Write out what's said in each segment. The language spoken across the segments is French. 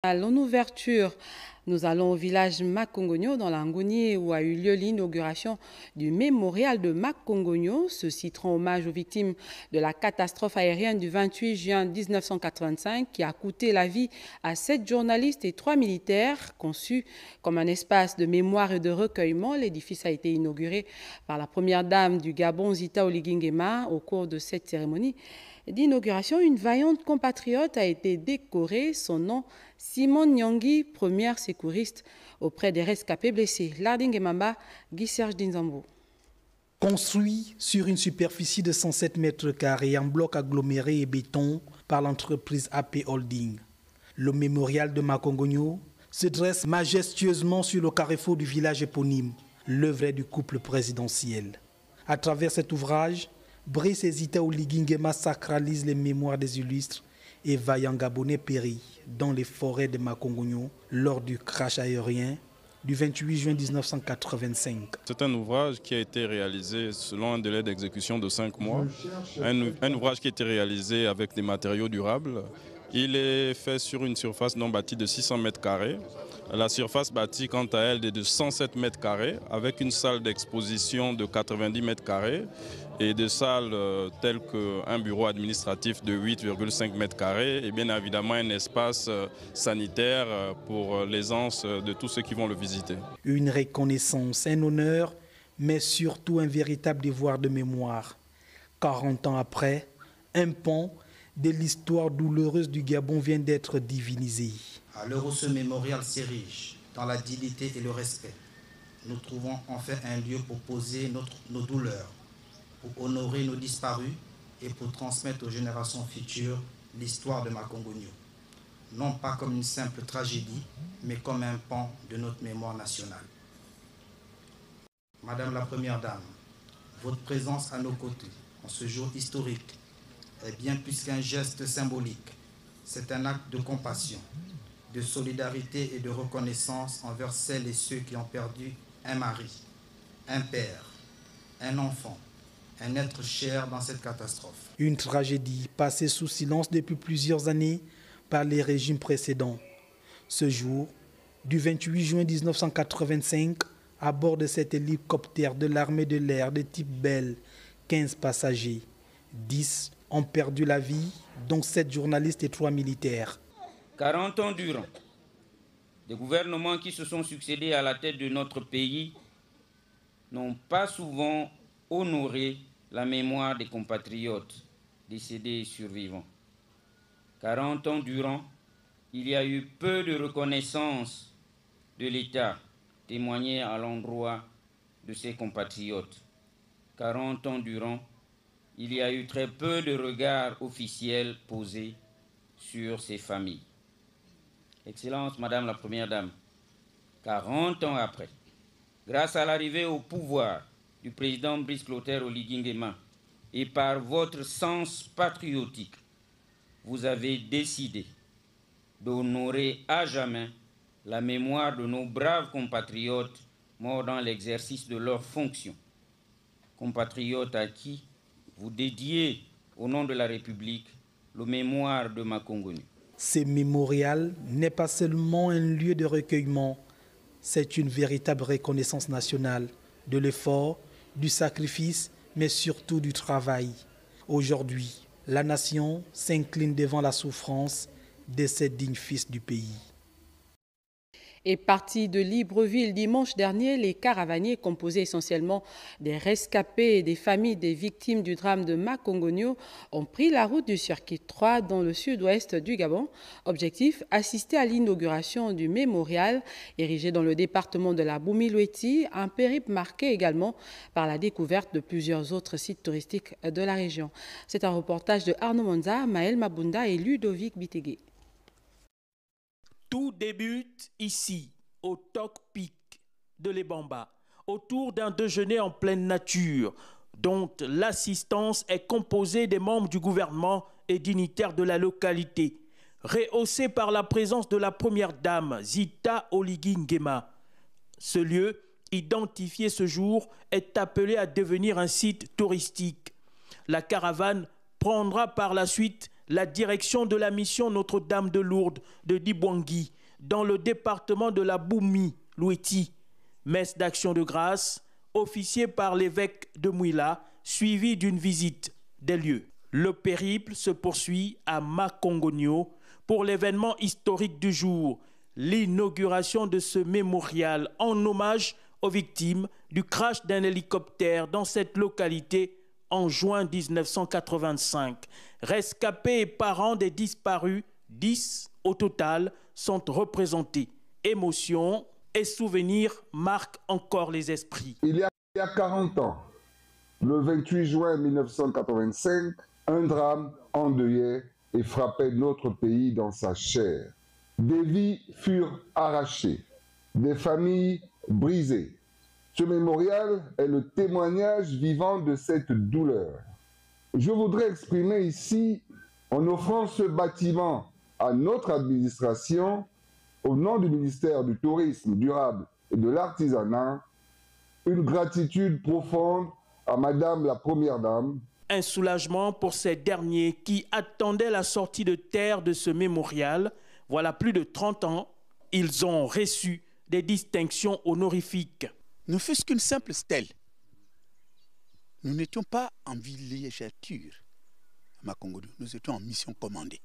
À l'ouverture, nous allons au village Makongogno dans l'Angoni où a eu lieu l'inauguration du mémorial de Makongogno. Ceci rend hommage aux victimes de la catastrophe aérienne du 28 juin 1985 qui a coûté la vie à 7 journalistes et 3 militaires. Conçu comme un espace de mémoire et de recueillement, l'édifice a été inauguré par la première dame du Gabon, Zita Oligui Nguema. Au cours de cette cérémonie d'inauguration, une vaillante compatriote a été décorée. Son nom, Simone Nyangui, première secouriste auprès des rescapés blessés. Larding Mamba, Guy Serge Dinzambo. Construit sur une superficie de 107 mètres carrés en bloc aggloméré et béton par l'entreprise AP Holding, le mémorial de Makongogno se dresse majestueusement sur le carrefour du village éponyme, l'œuvre du couple présidentiel. À travers cet ouvrage, Brice et Zita Oligui Nguema sacralisent les mémoires des illustres et vaillants Gabonais péris dans les forêts de Makongogno lors du crash aérien du 28 juin 1985. C'est un ouvrage qui a été réalisé selon un délai d'exécution de 5 mois. Un ouvrage qui a été réalisé avec des matériaux durables. Il est fait sur une surface non bâtie de 600 mètres carrés. La surface bâtie, quant à elle, est de 107 mètres carrés, avec une salle d'exposition de 90 mètres carrés et des salles telles qu'un bureau administratif de 8,5 mètres carrés et bien évidemment un espace sanitaire pour l'aisance de tous ceux qui vont le visiter. Une reconnaissance, un honneur, mais surtout un véritable devoir de mémoire. 40 ans après, un pan de l'histoire douloureuse du Gabon vient d'être divinisé. À l'heure où ce mémorial s'érige dans la dignité et le respect, nous trouvons enfin un lieu pour poser nos douleurs, pour honorer nos disparus et pour transmettre aux générations futures l'histoire de Makongogno. Non pas comme une simple tragédie, mais comme un pan de notre mémoire nationale. Madame la Première Dame, votre présence à nos côtés en ce jour historique est bien plus qu'un geste symbolique. C'est un acte de compassion, de solidarité et de reconnaissance envers celles et ceux qui ont perdu un mari, un père, un enfant, un être cher dans cette catastrophe. Une tragédie passée sous silence depuis plusieurs années par les régimes précédents. Ce jour, du 28 juin 1985, à bord de cet hélicoptère de l'armée de l'air de type Bell, 15 passagers, 10 ont perdu la vie, dont 7 journalistes et 3 militaires. 40 ans durant, des gouvernements qui se sont succédés à la tête de notre pays n'ont pas souvent honoré la mémoire des compatriotes décédés et survivants. 40 ans durant, il y a eu peu de reconnaissance de l'État témoignée à l'endroit de ses compatriotes. 40 ans durant, il y a eu très peu de regards officiels posés sur ces familles. Excellence, Madame la Première Dame, 40 ans après, grâce à l'arrivée au pouvoir du président Brice Clotaire Oligui Nguema et par votre sens patriotique, vous avez décidé d'honorer à jamais la mémoire de nos braves compatriotes morts dans l'exercice de leurs fonctions. Compatriotes à qui vous dédiez, au nom de la République, le mémoire de Makongogno. Ce mémorial n'est pas seulement un lieu de recueillement, c'est une véritable reconnaissance nationale de l'effort, du sacrifice, mais surtout du travail. Aujourd'hui, la nation s'incline devant la souffrance de ces dignes fils du pays. Et partis de Libreville dimanche dernier, les caravaniers composés essentiellement des rescapés et des familles des victimes du drame de Makongogno ont pris la route du circuit 3 dans le sud-ouest du Gabon. Objectif, assister à l'inauguration du mémorial érigé dans le département de la Boumi-Loueti, un périple marqué également par la découverte de plusieurs autres sites touristiques de la région. C'est un reportage de Arnaud Monza, Maël Mabunda et Ludovic Bitegué. Tout débute ici, au Tok Peak de l'Ebamba, autour d'un déjeuner en pleine nature, dont l'assistance est composée des membres du gouvernement et dignitaires de la localité, rehaussée par la présence de la première dame, Zita Oligui Nguema. Ce lieu, identifié ce jour, est appelé à devenir un site touristique. La caravane prendra par la suite la direction de la mission Notre-Dame de Lourdes de Dibouangui, dans le département de la Boumi, Loueti. Messe d'action de grâce, officiée par l'évêque de Mouila, suivie d'une visite des lieux. Le périple se poursuit à Makongogno pour l'événement historique du jour, l'inauguration de ce mémorial en hommage aux victimes du crash d'un hélicoptère dans cette localité en juin 1985. Rescapés et parents des disparus, 10 au total, sont représentés. Émotion et souvenirs marquent encore les esprits. Il y a 40 ans, le 28 juin 1985, un drame endeuillait et frappait notre pays dans sa chair. Des vies furent arrachées, des familles brisées. Ce mémorial est le témoignage vivant de cette douleur. Je voudrais exprimer ici, en offrant ce bâtiment à notre administration, au nom du ministère du Tourisme durable et de l'Artisanat, une gratitude profonde à Madame la Première Dame. Un soulagement pour ces derniers qui attendaient la sortie de terre de ce mémorial. Voilà plus de 30 ans, ils ont reçu des distinctions honorifiques. Ne fût-ce qu'une simple stèle. Nous n'étions pas en villégiature à Makongogno, nous étions en mission commandée.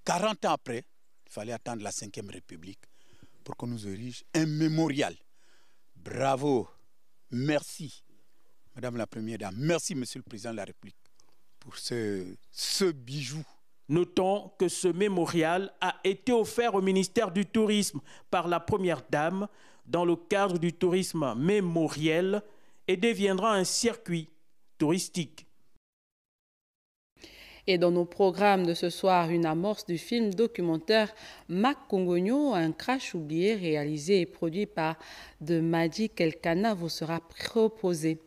40 ans après, il fallait attendre la 5e République pour qu'on nous érige un mémorial. Bravo, merci, Madame la Première Dame, merci Monsieur le Président de la République pour ce bijou. Notons que ce mémorial a été offert au ministère du Tourisme par la Première Dame dans le cadre du tourisme mémoriel et deviendra un circuit touristique. Et dans nos programmes de ce soir, une amorce du film documentaire Makongogno, un crash oublié réalisé et produit par de Madi Kelkana vous sera proposé.